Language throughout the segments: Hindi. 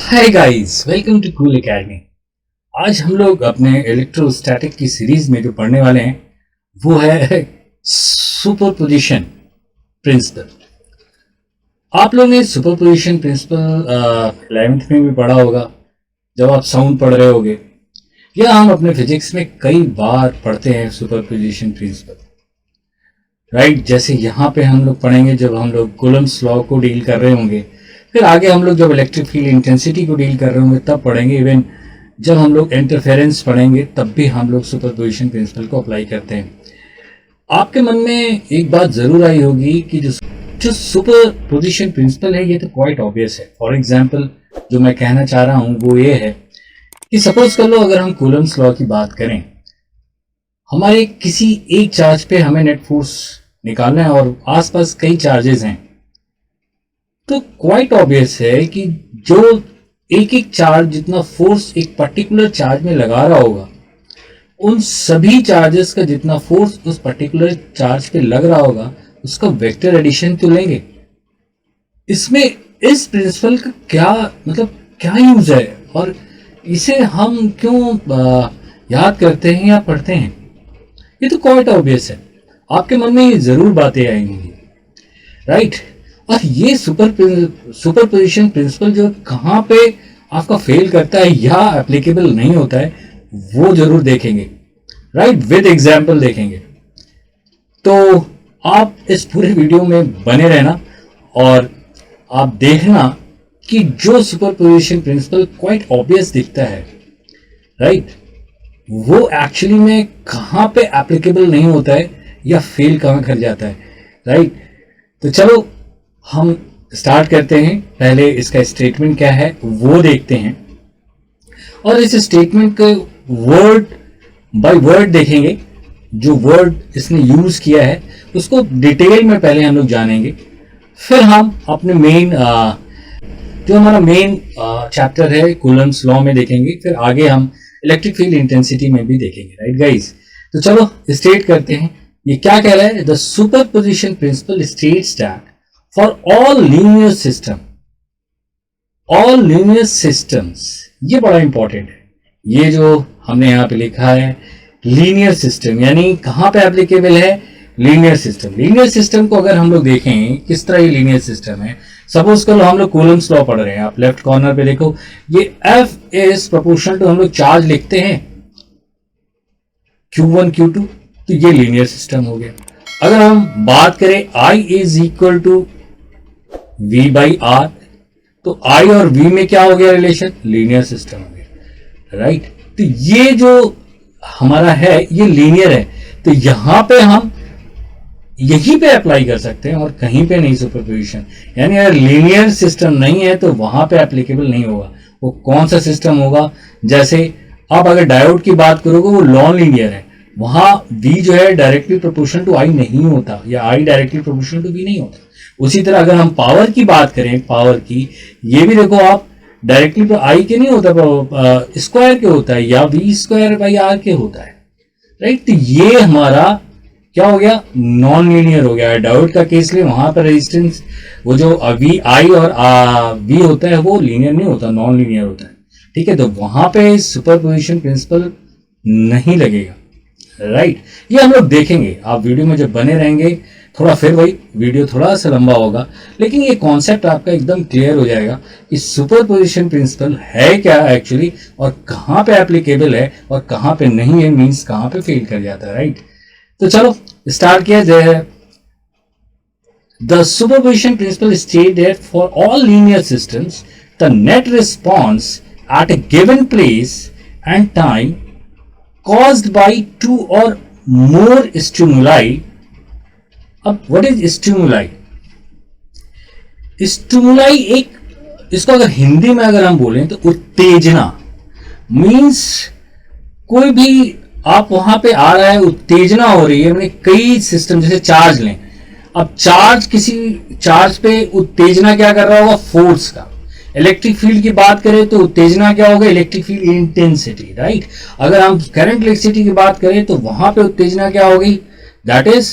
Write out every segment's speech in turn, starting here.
Hi guys, welcome to cool academy. आज हम लोग अपने इलेक्ट्रोस्टैटिक की सीरीज में जो पढ़ने वाले हैं वो है सुपरपोजिशन प्रिंसिपल। आप लोगों ने सुपरपोजिशन प्रिंसिपल 11th में भी पढ़ा होगा जब आप साउंड पढ़ रहे होगे, या हम अपने फिजिक्स में कई बार पढ़ते हैं सुपरपोजिशन प्रिंसिपल। राइट, जैसे यहाँ पे हम लोग पढ़ेंगे जब हम लोग कूलम्ब्स लॉ को डील कर रहे होंगे, फिर आगे हम लोग जब इलेक्ट्रिक फील्ड इंटेंसिटी को डील कर रहे होंगे तब पढ़ेंगे। इवन जब हम लोग इंटरफेरेंस पढ़ेंगे तब भी हम लोग सुपरपोजिशन प्रिंसिपल को अप्लाई करते हैं। आपके मन में एक बात जरूर आई होगी कि जो सुपरपोजिशन प्रिंसिपल है ये तो क्वाइट ऑब्वियस है। फॉर एग्जांपल जो मैं कहना चाह रहा हूं वो ये है कि सपोज कर लो अगर हम कूलम्ब्स लॉ की बात करें, हमारे किसी एक चार्ज पे हमें नेट फोर्स निकालना है और आसपास कई चार्जेस हैं, तो क्वाइट ऑब्वियस है कि जो एक एक चार्ज जितना फोर्स एक पर्टिकुलर चार्ज में लगा रहा होगा, उन सभी चार्जेस का जितना फोर्स उस पर्टिकुलर चार्ज पे लग रहा होगा उसका वेक्टर एडिशन तो लेंगे। इसमें इस प्रिंसिपल का क्या यूज है और इसे हम क्यों याद करते हैं या पढ़ते हैं, ये तो क्वाइट ऑब्वियस है। आपके मन में ये जरूर बातें आएंगी, राइट। और ये सुपरपोजिशन प्रिंसिपल जो कहाँ पे आपका फेल करता है या एप्लीकेबल नहीं होता है वो जरूर देखेंगे, राइट, विद एग्जाम्पल देखेंगे। तो आप इस पूरे वीडियो में बने रहना और आप देखना कि जो सुपरपोजिशन प्रिंसिपल क्वाइट ऑब्वियस दिखता है, राइट, वो एक्चुअली में कहाँ पे एप्लीकेबल नहीं होता है या फेल कहाँ कर जाता है, राइट। तो चलो हम स्टार्ट करते हैं। पहले इसका स्टेटमेंट क्या है वो देखते हैं और इस स्टेटमेंट को वर्ड बाय वर्ड देखेंगे। जो वर्ड इसने यूज किया है उसको डिटेल में पहले हम लोग जानेंगे, फिर हम अपने जो हमारा मेन चैप्टर है कूलम्ब्स लॉ में देखेंगे, फिर आगे हम इलेक्ट्रिक फील्ड इंटेंसिटी में भी देखेंगे, राइट गाइस। तो चलो स्टेट करते हैं ये क्या कह रहा है। The superposition principle states that for all linear systems, ये बड़ा इंपॉर्टेंट है। ये जो हमने यहाँ पे लिखा है लीनियर सिस्टम, यानी कहाँ पे एप्लीकेबल है, लीनियर सिस्टम। लीनियर सिस्टम को अगर हम लोग देखें किस तरह ये लीनियर सिस्टम है, सपोज कर लो हम लोग कूलम्ब्स लॉ पढ़ रहे हैं, आप लेफ्ट कॉर्नर पे देखो ये F इज प्रोपोर्शनल टू, हम लोग चार्ज लिखते हैं Q1 Q2, तो ये लीनियर सिस्टम हो गया। अगर हम बात करें I is equal to V by R, तो I और V में क्या हो गया रिलेशन, लीनियर सिस्टम हो गया, राइट। तो ये जो हमारा है ये लीनियर है, तो यहां पे हम यहीं पे अप्लाई कर सकते हैं और कहीं पे नहीं सुपरपोजिशन। यानी अगर लीनियर सिस्टम नहीं है तो वहां पे एप्लीकेबल नहीं होगा। वो कौन सा सिस्टम होगा, जैसे आप अगर डायोड की बात करोगे वो नॉन लीनियर है, वहां V जो है डायरेक्टली प्रोपोर्शनल टू I नहीं होता या I directly proportional to V नहीं होता। उसी तरह अगर हम पावर की बात करें, पावर की ये भी देखो आप डायरेक्टली तो I के नहीं होता, स्क्वायर के होता है या V स्क्वायर बाई R के होता है, राइट। तो ये हमारा क्या हो गया, नॉन लीनियर हो गया। डायोड का केस में वहां पर रेजिस्टेंस वो जो V I और V होता है वो लीनियर नहीं होता, नॉन लीनियर होता है, ठीक है। तो वहां पे सुपरपोजिशन प्रिंसिपल नहीं लगेगा, राइट। ये हम लोग देखेंगे, आप वीडियो में जब बने रहेंगे थोड़ा, फिर वही वीडियो थोड़ा सा लंबा होगा लेकिन ये कॉन्सेप्ट आपका एकदम क्लियर हो जाएगा कि सुपरपोजिशन प्रिंसिपल है क्या एक्चुअली और कहाँ पे एप्लीकेबल है और कहाँ पे नहीं है, मींस कहाँ पे फेल कर जाता है, राइट। तो चलो स्टार्ट किया जाए। The superposition principle state that for all linear systems the net response at a given place and time caused by two or more stimuli. अब what is stimuli? Stimuli एक, इसको अगर हिंदी में अगर हम बोलें तो उत्तेजना, मीन्स कोई भी आप वहां पे आ रहा है, उत्तेजना हो रही है। मैंने कई सिस्टम जैसे चार्ज लें, अब चार्ज किसी चार्ज पे उत्तेजना क्या कर रहा होगा, फोर्स का। इलेक्ट्रिक फील्ड की बात करें तो उत्तेजना क्या होगा, इलेक्ट्रिक फील्ड इंटेंसिटी, राइट। अगर हम करंट इलेक्ट्रिसिटी की बात करें तो वहां पे उत्तेजना क्या होगी, दैट इज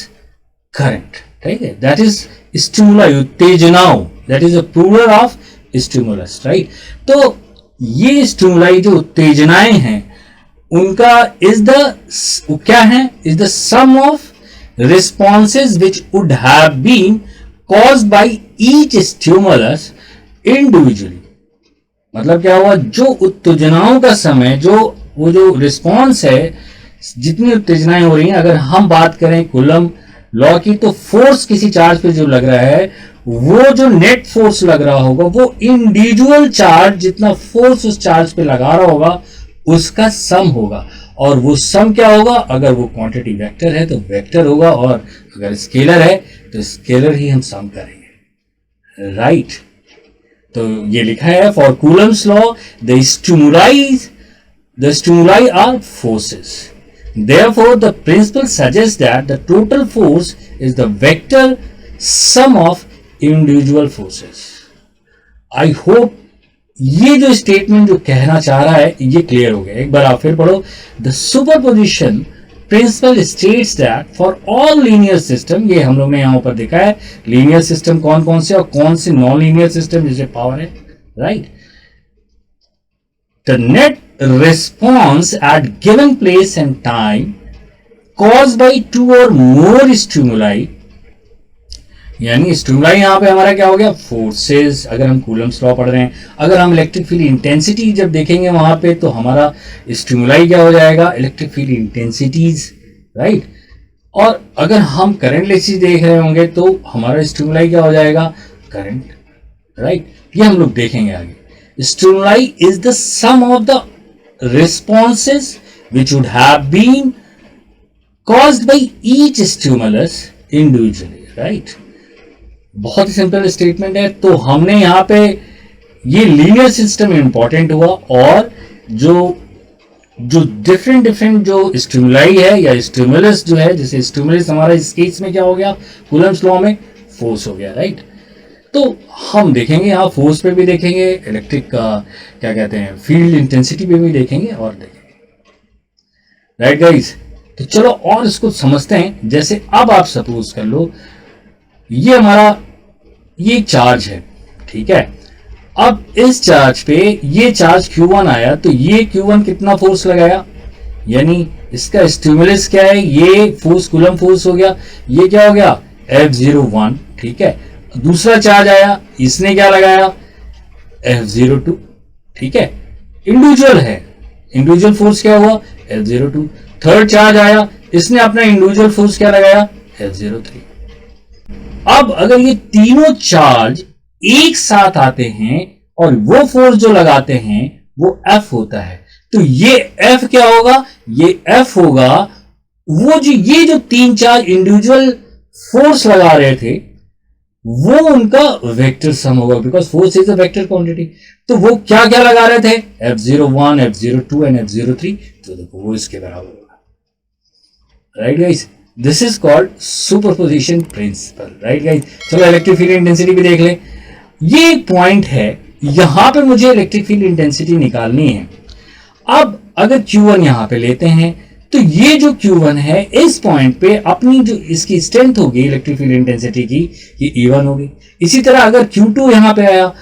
करंट, ठीक है, दैट इज स्टिमुलाई, उत्तेजनाओं, that is a plural of stimulus, right. तो ये स्टिमुलाई जो उत्तेजनाएं हैं उनका क्या है, is the sum of responses which would have been caused by each stimulus individually. मतलब क्या हुआ, जो उत्तेजनाओं का समय, जो रिस्पॉन्स है, जितनी उत्तेजनाएं हो रही हैं, अगर हम बात करें कूलम लॉ की, तो फोर्स किसी चार्ज पे जो लग रहा है, वो जो नेट फोर्स लग रहा होगा वो इंडिविजुअल चार्ज जितना फोर्स उस चार्ज पे लगा रहा होगा उसका सम होगा। और वो सम क्या होगा, अगर वो क्वांटिटी वेक्टर है तो वेक्टर होगा, और अगर स्केलर है तो स्केलर ही हम सम करेंगे, राइट। तो ये लिखा है, for Coulomb's law the stimuli are forces, therefore the principle suggests that the total force is the vector sum of individual forces. I hope ये जो स्टेटमेंट जो कहना चाह रहा है ये क्लियर हो गया। एक बार आप फिर पढ़ो, the superposition principle states that for all linear system, ये हम लोग ने यहां ऊपर देखा है लीनियर सिस्टम कौन कौन से और कौन से नॉन लीनियर सिस्टम जैसे पावर है, right. The net response at given place and time caused by two or more stimuli, यानी स्टिमुलाई यहां पे हमारा क्या हो गया, फोर्सेस। अगर हम कूलम्स लॉ पढ़ रहे हैं, अगर हम इलेक्ट्रिक फील्ड इंटेंसिटी जब देखेंगे वहां पे, तो हमारा स्टिमुलाई क्या हो जाएगा, इलेक्ट्रिक फील्ड इंटेंसिटीज, राइट। और अगर हम करंट लेसिस देख रहे होंगे तो हमारा स्टिमुलाई क्या हो जाएगा, करंट, राइट। ये हम लोग देखेंगे आगे। Stimuli is the sum of the responses which would have been caused by each stimulus individually, right? बहुत ही सिंपल स्टेटमेंट है। तो हमने यहां पे ये लीनियर सिस्टम इंपॉर्टेंट हुआ, और जो डिफरेंट जो स्टिमुलाई है या स्टिमुलस जो है, जैसे स्टिमुलस हमारा इस केस में क्या हो गया, कूलम्स लॉ में फोर्स हो गया, राइट। तो हम देखेंगे यहाँ फोर्स पे भी देखेंगे, इलेक्ट्रिक का क्या कहते हैं फील्ड इंटेंसिटी पे भी देखेंगे और देखेंगे, राइट गाइस। तो चलो और इसको समझते हैं। जैसे अब आप सपोज कर लो ये हमारा ये चार्ज है, ठीक है। अब इस चार्ज पे ये चार्ज Q1 आया, तो ये Q1 कितना फोर्स लगाया, यानी इसका स्टिमुलस क्या है, ये फोर्स कूलम फोर्स हो गया, ये क्या हो गया F01, ठीक है। दूसरा चार्ज आया, इसने क्या लगाया F02, ठीक है, इंडिविजुअल है, इंडिविजुअल फोर्स क्या हुआ F02। थर्ड चार्ज आया, इसने अपना इंडिविजुअल फोर्स क्या लगाया F03। अब अगर ये तीनों चार्ज एक साथ आते हैं और वो फोर्स जो लगाते हैं वो F होता है, तो ये F क्या होगा, ये F होगा वो ये जो तीन चार्ज इंडिविजुअल फोर्स लगा रहे थे वो उनका वेक्टर सम होगा, because force is a vector quantity. तो वो क्या क्या लगा रहे थे F01, F02 एंड F03, तो देखो वो इसके बराबर होगा, right guys. This is called superposition principle, right guys. चलो इलेक्ट्रिक फील्ड इंटेंसिटी भी देख ले। ये एक पॉइंट है, यहां पे मुझे इलेक्ट्रिक फील्ड इंटेंसिटी निकालनी है। अब अगर Q1 यहां पे लेते हैं तो ये जो Q1 है इस पॉइंट पे अपनी जो इसकी स्ट्रेंथ होगी इलेक्ट्रिक फील्ड इंटेंसिटी की, ये E1 होगी। इसी तरह अगर Q2 यहां पे आया,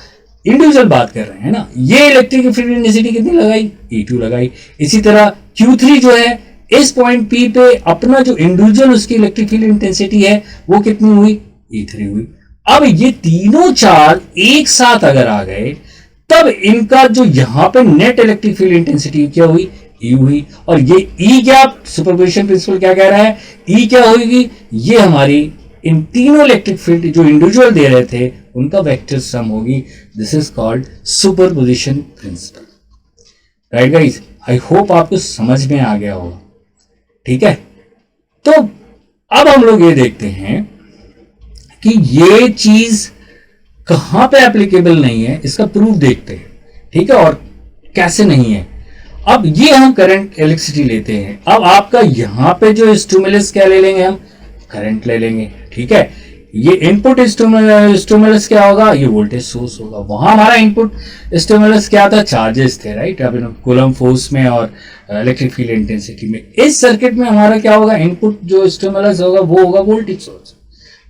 इंडिविजुअल बात कर रहे हैं ना, ये इलेक्ट्रिक फील्ड इंटेंसिटी कितनी लगाई, E2 लगाई। इसी तरह Q3 जो है इस पॉइंट P पे अपना जो इंडिविजुअल उसकी इलेक्ट्रिक फील्ड इंटेंसिटी है वो कितनी हुई, E3 हुई। अब ये तीनों चार्ज एक साथ अगर आ गए तब इनका जो यहां पे नेट इलेक्ट्रिक फील्ड इंटेंसिटी क्या हुई, E हुई। और ये E क्या, सुपरपोजिशन प्रिंसिपल क्या कह रहा है, E क्या होगी, ये हमारी इन तीनों इलेक्ट्रिक फील्ड जो इंडिविजुअल दे रहे थे उनका वेक्टर सम होगी। This is called superposition principle, right guys. I hope आपको समझ में आ गया होगा, ठीक है। तो अब हम लोग ये देखते हैं कि ये चीज कहां पे एप्लीकेबल नहीं है, इसका प्रूफ देखते हैं, ठीक है, और कैसे नहीं है। अब ये हम करंट इलेक्ट्रिसिटी लेते हैं। अब आपका यहां पे जो स्टिमुलस क्या ले लेंगे, हम करंट ले लेंगे, ठीक है। ये इनपुट स्टिमुलस क्या होगा, ये वोल्टेज सोर्स होगा। वहां हमारा इनपुट स्टिमुलस क्या था, चार्जेस थे, राइट। अब कूलम फोर्स में और इलेक्ट्रिक फील्ड इंटेंसिटी में, इस सर्किट में हमारा क्या होगा, इनपुट जो स्टिमुलस होगा वो होगा वोल्टेज सोर्स,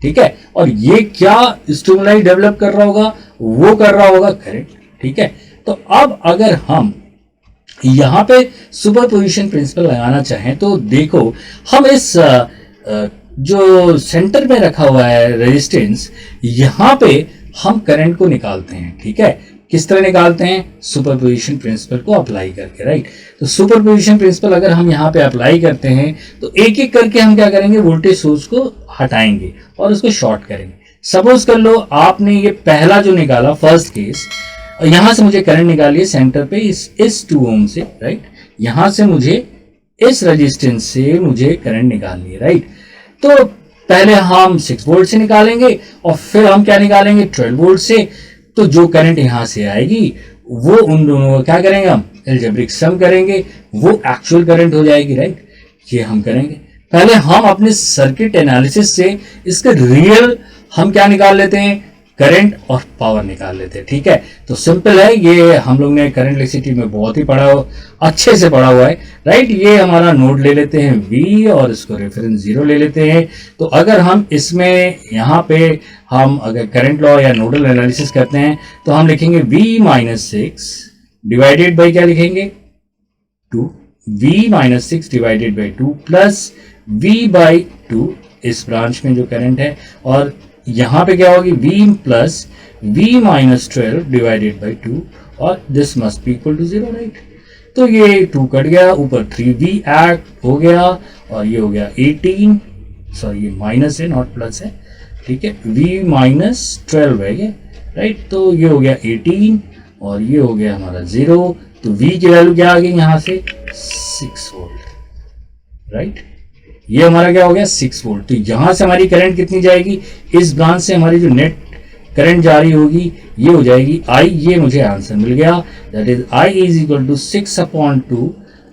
ठीक है। और ये क्या स्टिमुलाई डेवलप कर रहा होगा, वो कर रहा होगा करंट, ठीक है। तो अब अगर हम यहाँ पे सुपरपोजिशन प्रिंसिपल लगाना चाहें तो देखो, हम इस जो सेंटर में रखा हुआ है रेजिस्टेंस, यहाँ पे हम करंट को निकालते हैं। ठीक है, किस तरह निकालते हैं? सुपरपोजिशन प्रिंसिपल को अप्लाई करके, राइट। तो सुपरपोजिशन प्रिंसिपल अगर हम यहाँ पे अप्लाई करते हैं तो एक एक करके हम क्या करेंगे, वोल्टेज सोर्स को हटाएंगे और उसको शॉर्ट करेंगे। सपोज कर लो आपने ये पहला जो निकाला, फर्स्ट केस, यहां से मुझे करंट निकालिए सेंटर पे इस 2 ओम से, राइट। यहां से मुझे इस रेजिस्टेंस से मुझे करंट निकालनी है, राइट। तो पहले हम 6 वोल्ट से निकालेंगे और फिर हम क्या निकालेंगे, 12 वोल्ट से। तो जो करंट यहां से आएगी वो उन दोनों का क्या करेंगे, हम अलजेब्रिक सम करेंगे, वो एक्चुअल करंट हो जाएगी, राइट। ये हम करेंगे। पहले हम अपने सर्किट एनालिसिस से इसका रियल हम क्या निकाल लेते हैं, करंट और पावर निकाल लेते हैं। ठीक है, तो सिंपल है, ये हम लोग ने करंट इलेक्ट्रिसिटी में बहुत ही अच्छे से पढ़ा हुआ है, राइट। ये हमारा नोड ले लेते हैं V और इसको रेफरेंस 0 ले लेते हैं। तो अगर हम इसमें यहाँ पे हम अगर करंट लॉ या नोडल एनालिसिस करते हैं तो हम लिखेंगे V-6 डिवाइडेड बाई क्या लिखेंगे, 2, V-6 divided by 2 plus V/2 इस ब्रांच में जो करंट है, और यहां पे क्या होगी, V plus V-12 divided by 2 और this must be equal to 0, right. तो ये 2 कट गया, ऊपर 3V ऐड हो गया और ये हो गया 18, सॉरी ये माइनस है नॉट प्लस है, ठीक है, V-12 है ये, राइट। तो ये हो गया 18 और ये हो गया हमारा 0। तो V की वैल्यू क्या आ गई यहाँ से, 6 वोल्ट, राइट। ये हमारा क्या हो गया, 6 वोल्ट। तो यहां से हमारी करंट कितनी जाएगी, इस ब्रांच से हमारी जो नेट करंट जारी होगी ये हो जाएगी I। ये मुझे आंसर मिल गया, that is I is equal to 6/2,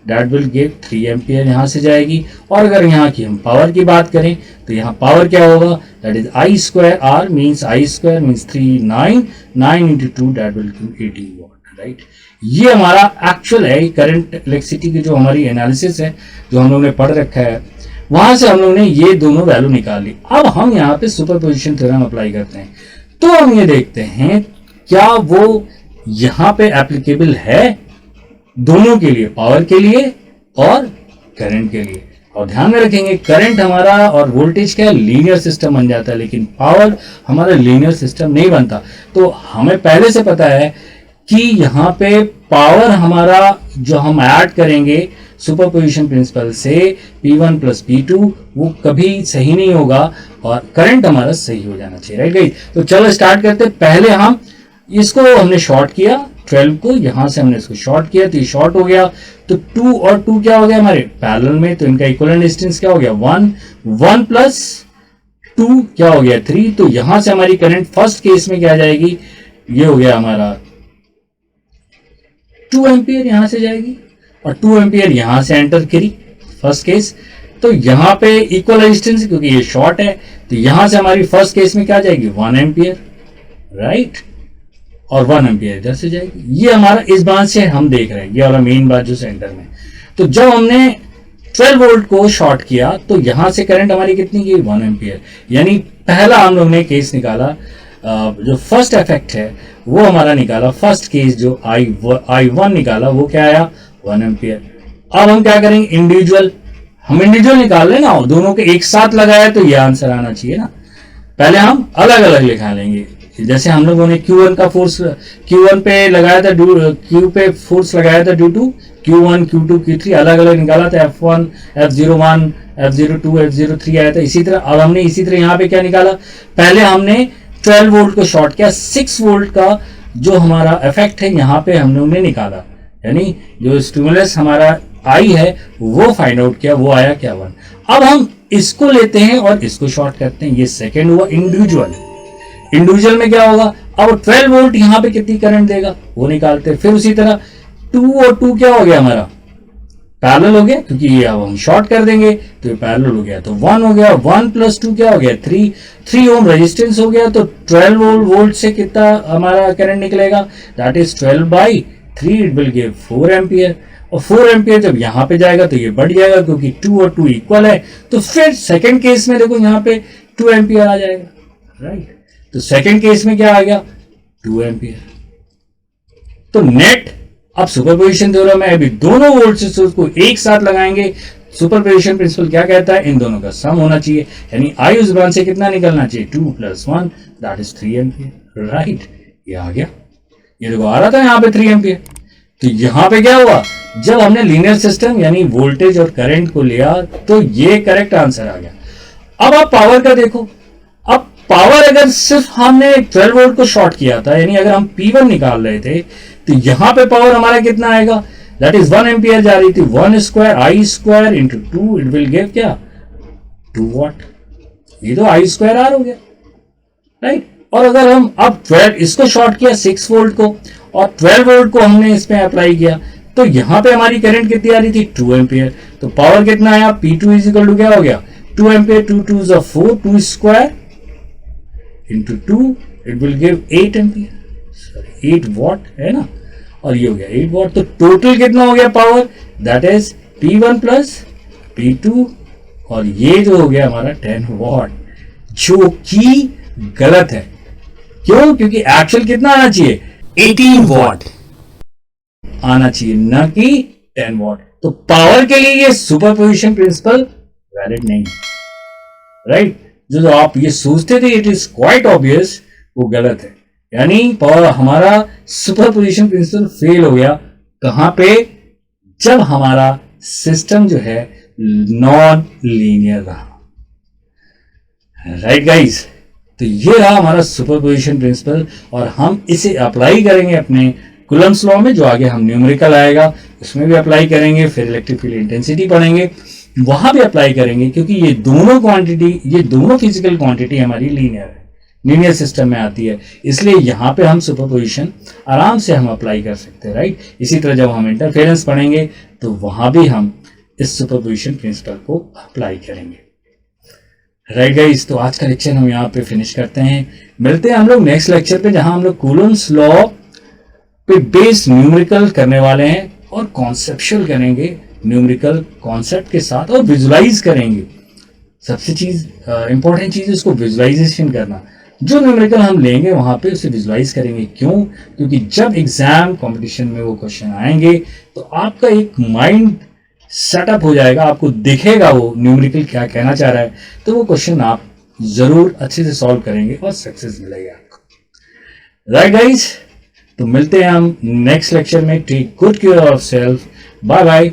that will give 3 ampere यहां से जाएगी। और अगर यहाँ की हम पावर की बात करें तो यहाँ पावर क्या होगा, that is I² R means I² means 3, 9 into 2 that will give 18 what, right. ये हमारा एक्चुअल है करंट इलेक्ट्रिसिटी की जो हमारी एनालिसिस है, जो हम लोग ने पढ़ रखा है, वहां से हम लोग ने ये दोनों वैल्यू निकाल ली। अब हम यहाँ पे सुपरपोजिशन थ्योरम अप्लाई करते हैं, तो हम ये देखते हैं क्या वो यहां पे एप्लीकेबल है दोनों के लिए, पावर के लिए और करंट के लिए। और ध्यान में रखेंगे करंट हमारा और वोल्टेज क्या है, लीनियर सिस्टम बन जाता है, लेकिन पावर हमारा लीनियर सिस्टम नहीं बनता। तो हमें पहले से पता है कि यहाँ पे पावर हमारा जो हम ऐड करेंगे सुपरपोजिशन प्रिंसिपल से P1 प्लस P2 वो कभी सही नहीं होगा और करंट हमारा सही हो जाना चाहिए, राइट गाइस। तो चलो स्टार्ट करते हैं। पहले हम इसको हमने शॉर्ट किया, 12 को यहां से हमने इसको शॉर्ट किया तो ये शॉर्ट हो गया। तो 2 और 2 क्या हो गया हमारे पैरेलल में, तो इनका इक्विवेलेंट डिस्टेंस क्या हो गया 1 प्लस 2 क्या हो गया 3। तो यहां से हमारी करंट फर्स्ट केस में क्या जाएगी, ये हो गया हमारा 2 एम्पियर यहां से जाएगी और 2 एम्पियर यहां से एंटर करी फर्स्ट केस। तो यहां पे इक्वल रेजिस्टेंस क्योंकि ये शॉर्ट है, तो यहां से हमारी फर्स्ट केस में क्या जाएगी 1 एम्पियर, राइट, और 1 एम्पियर इधर से जाएगी। ये हमारा इस ब्रांच से हम देख रहे हैं, ये वाला मेन ब्रांच जो सेंटर में। तो जब हमने 12 वोल्ट को शॉर्ट किया तो यहां से करंट हमारी कितनी की 1 एम्पियर, यानी पहला हम लोग ने केस निकाला, जो फर्स्ट इफेक्ट है वो हमारा निकाला, फर्स्ट केस जो I1 निकाला वो क्या आया 1 एम्पियर। अब हम क्या करेंगे, इंडिविजुअल निकाल लेना, दोनों के एक साथ लगाया तो ये आंसर आना चाहिए ना। पहले हम अलग अलग लिखा लेंगे, जैसे हम लोगों ने Q1 का फोर्स Q1 पे लगाया था, Q पे फोर्स लगाया था due to Q1 Q2 Q3 अलग अलग निकाला था, F1 F01 F02 F03 आया था। इसी तरह अब हमने इसी तरह यहाँ पे क्या निकाला, पहले हमने 12 वोल्ट को शॉर्ट किया, 6 वोल्ट का जो हमारा इफेक्ट है यहाँ पे हम लोग ने निकाला, यानी जो स्टिमुलस हमारा आई है वो फाइंड आउट किया, वो आया क्या 1। अब हम इसको लेते हैं और इसको शॉर्ट करते हैं, ये सेकेंड हुआ इंडिविजुअल में क्या होगा, अब 12 वोल्ट यहाँ पे कितनी करंट देगा वो निकालते हैं। फिर उसी तरह 2 और 2 क्या हो गया हमारा पैरेलल हो गया, क्योंकि ये अब हम शॉर्ट कर देंगे तो ये पैरेलल हो गया, तो 1 हो गया, 1 प्लस 2 क्या हो गया 3 ओम रेजिस्टेंस हो गया। तो 12 वोल्ट से कितना हमारा करंट निकलेगा, that is 12/3, it will give 4 ampere. और 4 एम्पियर जब यहाँ पे जाएगा तो ये बढ़ जाएगा क्योंकि 2 और 2 इक्वल है। तो फिर सेकंड केस में देखो यहाँ पे 2 एम्पियर आ जाएगा, राइट। तो सेकंड केस में क्या आ गया 2 एम्पियर, तो नेट, अब सुपरपोजिशन थ्योरम में अभी दोनों वोल्टेज सोर्स को एक साथ लगाएंगे। सुपरपोजिशन प्रिंसिपल क्या कहता है, इन दोनों का सम होना चाहिए, यानी आई उस ब्रांच से कितना निकलना चाहिए, 2 + 1 दैट इज 3 एम्पियर। राइट, ये आ गया, ये देखो आ रहा था यहाँ पे 3 एम्पियर। तो यहाँ पे क्या हुआ, जब हमने लीनियर सिस्टम यानी वोल्टेज और करंट को लिया तो ये करेक्ट आंसर आ गया। अब आप पावर का देखो, अब पावर अगर सिर्फ हमने 12 वोल्ट को शॉर्ट किया था, यानी अगर हम P1 निकाल रहे थे, तो यहां पे पावर हमारा कितना आएगा, दैट इज 1 एम्पियर जा रही थी, 1² I² into 2 it will give क्या, 2 वॉट। ये तो I²R हो गया, राइट। और अगर हम अब 12 इसको शॉर्ट किया 6 वोल्ट को और 12 वोल्ट को हमने इसमें अप्लाई किया, तो यहां पे हमारी करंट कितनी आ रही थी, 2 एम्पियर। तो पावर कितना आया, P2 इज इक्वल टू क्या हो गया, 2 ampere, 2 2 is 4, 2² into 2 it will give 8 ampere, sorry 8 what है ना, और ये हो गया 8 वॉट। तो टोटल कितना हो गया power, that is P1 plus P2, और ये जो हो गया हमारा 10 वॉट, जो कि गलत है। क्यों, क्योंकि एक्चुअल कितना आना चाहिए, 18 वॉट आना चाहिए, ना कि 10 वॉट। तो पावर के लिए ये सुपरपोजिशन प्रिंसिपल वैलिड नहीं, राइट। जो आप ये सोचते थे इट इज क्वाइट ऑब्वियस, वो गलत है। यानी पावर हमारा सुपरपोजिशन प्रिंसिपल फेल हो गया, कहां पे, जब हमारा सिस्टम जो है नॉन लीनियर रहा, राइट गाइस। तो ये रहा हमारा सुपरपोजिशन प्रिंसिपल, और हम इसे अप्लाई करेंगे अपने कूलम्ब्स लॉ में, जो आगे हम न्यूमेरिकल आएगा उसमें भी अप्लाई करेंगे, फिर इलेक्ट्रिक फील्ड इंटेंसिटी पढ़ेंगे वहां भी अप्लाई करेंगे, क्योंकि ये दोनों क्वांटिटी, ये दोनों फिजिकल क्वांटिटी हमारी लीनियर है, लीनियर सिस्टम में आती है, इसलिए यहां पे हम सुपरपोजिशन आराम से हम अप्लाई कर सकते हैं, राइट। इसी तरह जब हम इंटरफेरेंस पढ़ेंगे तो वहां भी हम इस सुपरपोजिशन प्रिंसिपल को अप्लाई करेंगे, राइट गाइस। तो आज का लेक्चर हम यहाँ पे फिनिश करते हैं, मिलते हैं हम लोग नेक्स्ट लेक्चर पे, जहां हम लोग कूलम्ब्स लॉ पे बेस्ड न्यूमेरिकल करने वाले हैं और कॉन्सेप्चुअल करेंगे न्यूमेरिकल कॉन्सेप्ट के साथ, और विजुलाइज करेंगे। सबसे चीज इंपॉर्टेंट चीज है उसको विजुलाइजेशन करना, जो न्यूमेरिकल हम लेंगे वहां पे उसे विजुलाइज करेंगे। क्यों, क्योंकि जब एग्जाम कंपटीशन में वो क्वेश्चन आएंगे तो आपका एक माइंड सेटअप हो जाएगा, आपको दिखेगा वो न्यूमेरिकल क्या कहना चाह रहा है, तो वो क्वेश्चन आप जरूर अच्छे से सॉल्व करेंगे और सक्सेस मिलेगा आपको, राइट गाइज। तो मिलते हैं हम नेक्स्ट लेक्चर में, take good care of self, bye bye.